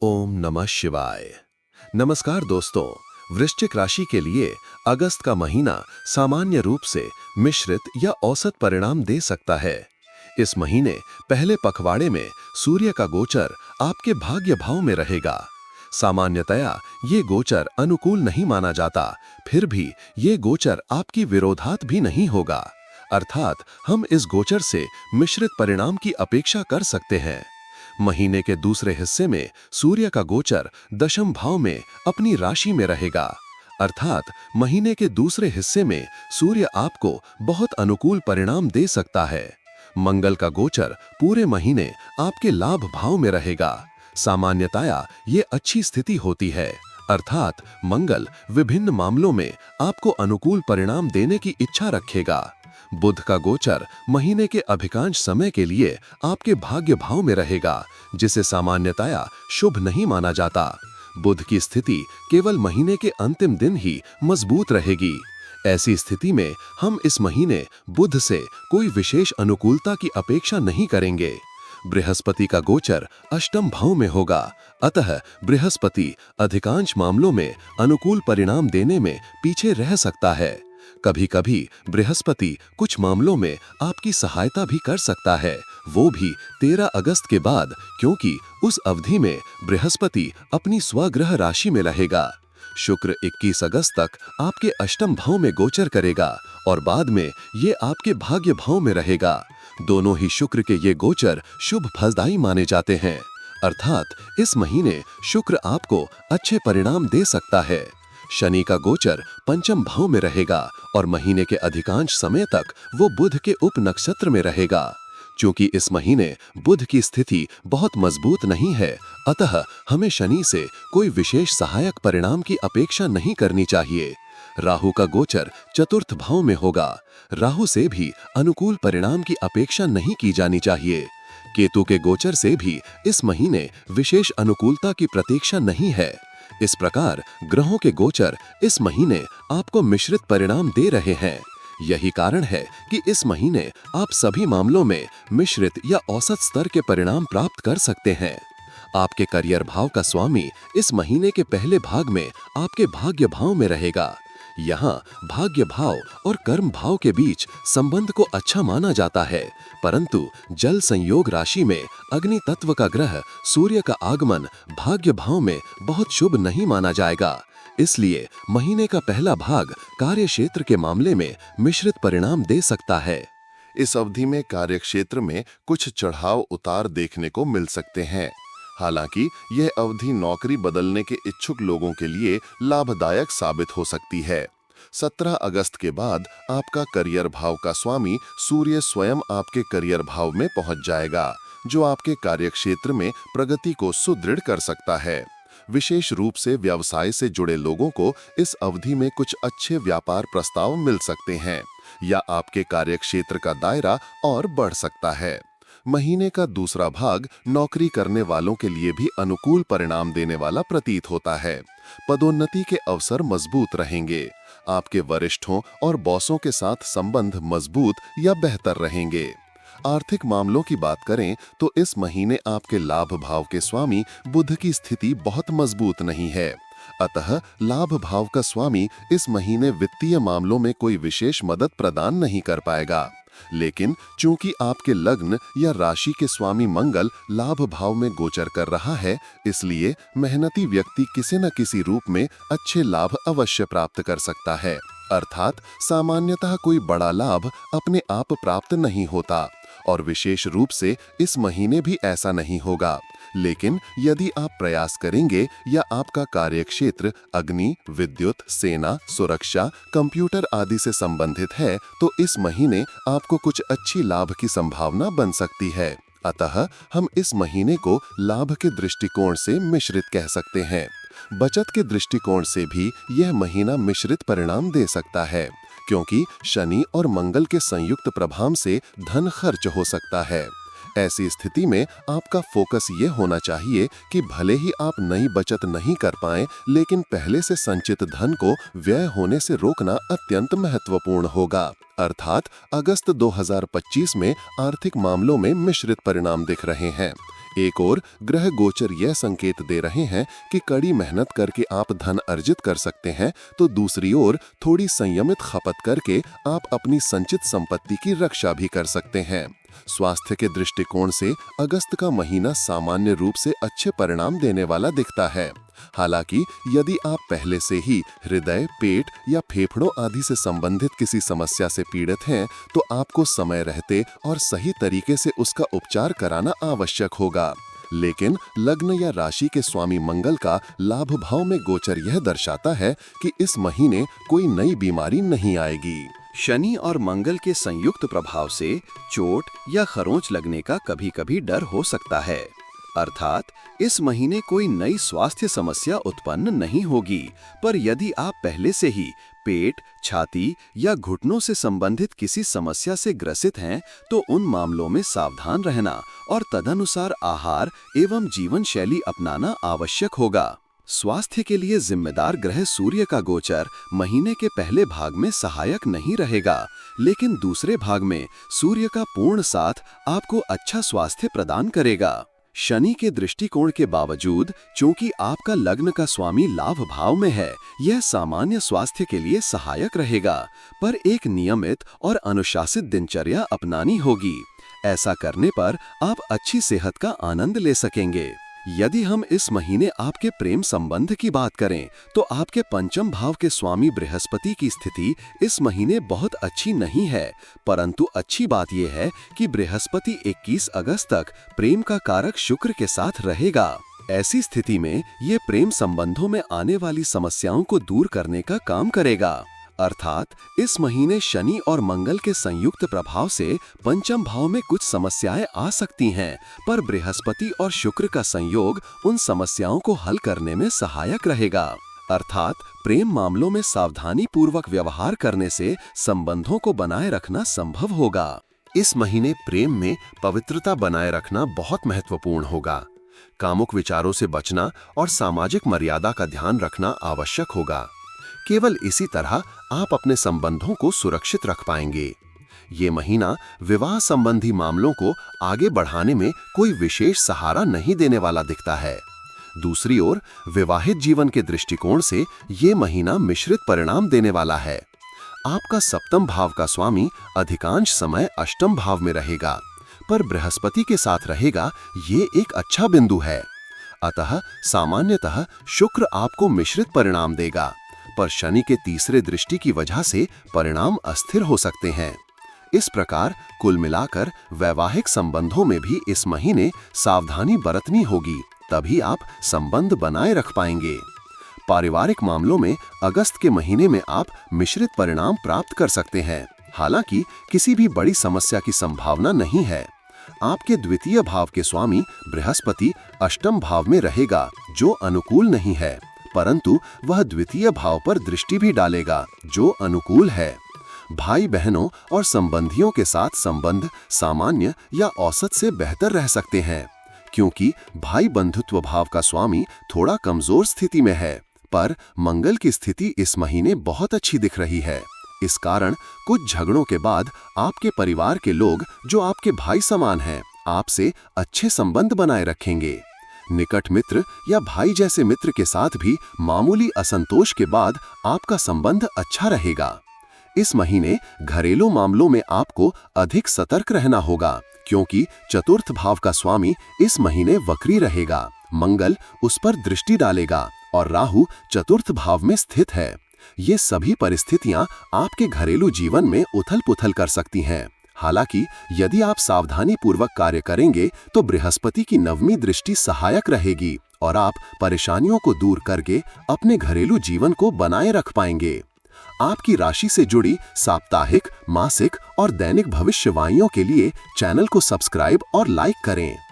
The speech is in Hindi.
ओम नमः शिवाय। नमस्कार दोस्तों। वृश्चिक राशि के लिए अगस्त का महीना सामान्य रूप से मिश्रित या औसत परिणाम दे सकता है। इस महीने पहले पखवाड़े में सूर्य का गोचर आपके भाग्य भाव में रहेगा। सामान्यतया ये गोचर अनुकूल नहीं माना जाता, फिर भी ये गोचर आपकी विरोधात भी नहीं होगा। अर्थात हम इस गोचर से मिश्रित परिणाम की अपेक्षा कर सकते हैं। महीने के दूसरे हिस्से में सूर्य का गोचर दशम भाव में अपनी राशि में रहेगा। अर्थात महीने के दूसरे हिस्से में सूर्य आपको बहुत अनुकूल परिणाम दे सकता है। मंगल का गोचर पूरे महीने आपके लाभ भाव में रहेगा। सामान्यतया ये अच्छी स्थिति होती है, अर्थात मंगल विभिन्न मामलों में आपको अनुकूल परिणाम देने की इच्छा रखेगा। बुध का गोचर महीने के अधिकांश समय के लिए आपके भाग्य भाव में रहेगा, जिसे सामान्यतया शुभ नहीं माना जाता। बुध की स्थिति केवल महीने के अंतिम दिन ही मजबूत रहेगी। ऐसी स्थिति में हम इस महीने बुध से कोई विशेष अनुकूलता की अपेक्षा नहीं करेंगे। बृहस्पति का गोचर अष्टम भाव में होगा, अतः बृहस्पति अधिकांश मामलों में अनुकूल परिणाम देने में पीछे रह सकता है। कभी कभी बृहस्पति कुछ मामलों में आपकी सहायता भी कर सकता है, वो भी 13 अगस्त के बाद, क्योंकि उस अवधि में बृहस्पति अपनी स्वग्रह राशि में रहेगा। शुक्र 21 अगस्त तक आपके अष्टम भाव में गोचर करेगा और बाद में ये आपके भाग्य भाव में रहेगा। दोनों ही शुक्र के ये गोचर शुभ फलदायी माने जाते हैं, अर्थात इस महीने शुक्र आपको अच्छे परिणाम दे सकता है। शनि का गोचर पंचम भाव में रहेगा और महीने के अधिकांश समय तक वो बुध के उप नक्षत्र में रहेगा। चूंकि इस महीने बुध की स्थिति बहुत मजबूत नहीं है, अतः हमें शनि से कोई विशेष सहायक परिणाम की अपेक्षा नहीं करनी चाहिए। राहु का गोचर चतुर्थ भाव में होगा। राहु से भी अनुकूल परिणाम की अपेक्षा नहीं की जानी चाहिए। केतु के गोचर से भी इस महीने विशेष अनुकूलता की प्रतीक्षा नहीं है। इस प्रकार ग्रहों के गोचर इस महीने आपको मिश्रित परिणाम दे रहे हैं। यही कारण है कि इस महीने आप सभी मामलों में मिश्रित या औसत स्तर के परिणाम प्राप्त कर सकते हैं। आपके करियर भाव का स्वामी इस महीने के पहले भाग में आपके भाग्य भाव में रहेगा। यहाँ भाग्य भाव और कर्म भाव के बीच संबंध को अच्छा माना जाता है, परंतु जल संयोग राशि में अग्नि तत्व का ग्रह सूर्य का आगमन भाग्य भाव में बहुत शुभ नहीं माना जाएगा। इसलिए महीने का पहला भाग कार्य क्षेत्र के मामले में मिश्रित परिणाम दे सकता है। इस अवधि में कार्यक्षेत्र में कुछ चढ़ाव उतार देखने को मिल सकते हैं। हालांकि यह अवधि नौकरी बदलने के इच्छुक लोगों के लिए लाभदायक साबित हो सकती है। 17 अगस्त के बाद आपका करियर भाव का स्वामी सूर्य स्वयं आपके करियर भाव में पहुंच जाएगा, जो आपके कार्यक्षेत्र में प्रगति को सुदृढ़ कर सकता है। विशेष रूप से व्यवसाय से जुड़े लोगों को इस अवधि में कुछ अच्छे व्यापार प्रस्ताव मिल सकते हैं या आपके कार्यक्षेत्र का दायरा और बढ़ सकता है। महीने का दूसरा भाग नौकरी करने वालों के लिए भी अनुकूल परिणाम देने वाला प्रतीत होता है। पदोन्नति के अवसर मजबूत रहेंगे। आपके वरिष्ठों और बॉसों के साथ संबंध मजबूत या बेहतर रहेंगे। आर्थिक मामलों की बात करें तो इस महीने आपके लाभ भाव के स्वामी बुध की स्थिति बहुत मजबूत नहीं है, अतः लाभ भाव का स्वामी इस महीने वित्तीय मामलों में कोई विशेष मदद प्रदान नहीं कर पाएगा। लेकिन चूंकि आपके लग्न या राशि के स्वामी मंगल लाभ भाव में गोचर कर रहा है, इसलिए मेहनती व्यक्ति किसी न किसी रूप में अच्छे लाभ अवश्य प्राप्त कर सकता है। अर्थात सामान्यतः कोई बड़ा लाभ अपने आप प्राप्त नहीं होता और विशेष रूप से इस महीने भी ऐसा नहीं होगा। लेकिन यदि आप प्रयास करेंगे या आपका कार्यक्षेत्र अग्नि, विद्युत, सेना, सुरक्षा, कंप्यूटर आदि से संबंधित है, तो इस महीने आपको कुछ अच्छी लाभ की संभावना बन सकती है। अतः हम इस महीने को लाभ के दृष्टिकोण से मिश्रित कह सकते हैं। बचत के दृष्टिकोण से भी यह महीना मिश्रित परिणाम दे सकता है, क्योंकि शनि और मंगल के संयुक्त प्रभाव से धन खर्च हो सकता है। ऐसी स्थिति में आपका फोकस ये होना चाहिए कि भले ही आप नई बचत नहीं कर पाएं, लेकिन पहले से संचित धन को व्यय होने से रोकना अत्यंत महत्वपूर्ण होगा। अर्थात अगस्त 2025 में आर्थिक मामलों में मिश्रित परिणाम दिख रहे हैं। एक और ग्रह गोचर यह संकेत दे रहे हैं कि कड़ी मेहनत करके आप धन अर्जित कर सकते हैं, तो दूसरी ओर थोड़ी संयमित खपत करके आप अपनी संचित संपत्ति की रक्षा भी कर सकते हैं। स्वास्थ्य के दृष्टिकोण से अगस्त का महीना सामान्य रूप से अच्छे परिणाम देने वाला दिखता है। हालांकि यदि आप पहले से ही हृदय, पेट या फेफड़ों आदि से संबंधित किसी समस्या से पीड़ित हैं, तो आपको समय रहते और सही तरीके से उसका उपचार कराना आवश्यक होगा। लेकिन लग्न या राशि के स्वामी मंगल का लाभ भाव में गोचर यह दर्शाता है कि इस महीने कोई नई बीमारी नहीं आएगी। शनि और मंगल के संयुक्त प्रभाव से चोट या खरोंच लगने का कभी-कभी डर हो सकता है। अर्थात इस महीने कोई नई स्वास्थ्य समस्या उत्पन्न नहीं होगी, पर यदि आप पहले से ही पेट, छाती या घुटनों से संबंधित किसी समस्या से ग्रसित हैं, तो उन मामलों में सावधान रहना और तदनुसार आहार एवं जीवन शैली अपनाना आवश्यक होगा। स्वास्थ्य के लिए जिम्मेदार ग्रह सूर्य का गोचर महीने के पहले भाग में सहायक नहीं रहेगा, लेकिन दूसरे भाग में सूर्य का पूर्ण साथ आपको अच्छा स्वास्थ्य प्रदान करेगा। शनि के दृष्टिकोण के बावजूद, चूंकि आपका लग्न का स्वामी लाभ भाव में है, यह सामान्य स्वास्थ्य के लिए सहायक रहेगा, पर एक नियमित और अनुशासित दिनचर्या अपनानी होगी। ऐसा करने पर आप अच्छी सेहत का आनंद ले सकेंगे। यदि हम इस महीने आपके प्रेम संबंध की बात करें, तो आपके पंचम भाव के स्वामी बृहस्पति की स्थिति इस महीने बहुत अच्छी नहीं है, परंतु अच्छी बात यह है कि बृहस्पति 21 अगस्त तक प्रेम का कारक शुक्र के साथ रहेगा। ऐसी स्थिति में ये प्रेम संबंधों में आने वाली समस्याओं को दूर करने का काम करेगा। अर्थात इस महीने शनि और मंगल के संयुक्त प्रभाव से पंचम भाव में कुछ समस्याएं आ सकती हैं, पर बृहस्पति और शुक्र का संयोग उन समस्याओं को हल करने में सहायक रहेगा। अर्थात प्रेम मामलों में सावधानी पूर्वक व्यवहार करने से संबंधों को बनाए रखना संभव होगा। इस महीने प्रेम में पवित्रता बनाए रखना बहुत महत्वपूर्ण होगा। कामुक विचारों से बचना और सामाजिक मर्यादा का ध्यान रखना आवश्यक होगा। केवल इसी तरह आप अपने संबंधों को सुरक्षित रख पाएंगे। ये महीना विवाह संबंधी मामलों को आगे बढ़ाने में कोई विशेष सहारा नहीं देने वाला दिखता है। दूसरी ओर विवाहित जीवन के दृष्टिकोण से ये महीना मिश्रित परिणाम देने वाला है। आपका सप्तम भाव का स्वामी अधिकांश समय अष्टम भाव में रहेगा, पर बृहस्पति के साथ रहेगा, ये एक अच्छा बिंदु है। अतः सामान्यतः शुक्र आपको मिश्रित परिणाम देगा, पर शनि के तीसरे दृष्टि की वजह से परिणाम अस्थिर हो सकते हैं। इस प्रकार कुल मिलाकर वैवाहिक संबंधों में भी इस महीने सावधानी बरतनी होगी, तभी आप संबंध बनाए रख पाएंगे। पारिवारिक मामलों में अगस्त के महीने में आप मिश्रित परिणाम प्राप्त कर सकते हैं। हालांकि किसी भी बड़ी समस्या की संभावना नहीं है। आपके द्वितीय भाव के स्वामी बृहस्पति अष्टम भाव में रहेगा, जो अनुकूल नहीं है, परंतु वह द्वितीय भाव पर दृष्टि भी डालेगा, जो अनुकूल है। भाई बहनों और संबंधियों के साथ संबंध सामान्य या औसत से बेहतर रह सकते हैं, क्योंकि भाई बंधुत्व भाव का स्वामी थोड़ा कमजोर स्थिति में है, पर मंगल की स्थिति इस महीने बहुत अच्छी दिख रही है। इस कारण कुछ झगड़ों के बाद आपके परिवार के लोग, जो आपके भाई समान हैं, आपसे अच्छे संबंध बनाए रखेंगे। निकट मित्र या भाई जैसे मित्र के साथ भी मामूली असंतोष के बाद आपका संबंध अच्छा रहेगा। इस महीने घरेलू मामलों में आपको अधिक सतर्क रहना होगा, क्योंकि चतुर्थ भाव का स्वामी इस महीने वक्री रहेगा। मंगल उस पर दृष्टि डालेगा और राहु चतुर्थ भाव में स्थित है। ये सभी परिस्थितियां आपके घरेलू जीवन में उथल-पुथल कर सकती हैं। हालांकि यदि आप सावधानी पूर्वक कार्य करेंगे, तो बृहस्पति की नवमी दृष्टि सहायक रहेगी और आप परेशानियों को दूर करके अपने घरेलू जीवन को बनाए रख पाएंगे। आपकी राशि से जुड़ी साप्ताहिक, मासिक और दैनिक भविष्यवाणियों के लिए चैनल को सब्सक्राइब और लाइक करें।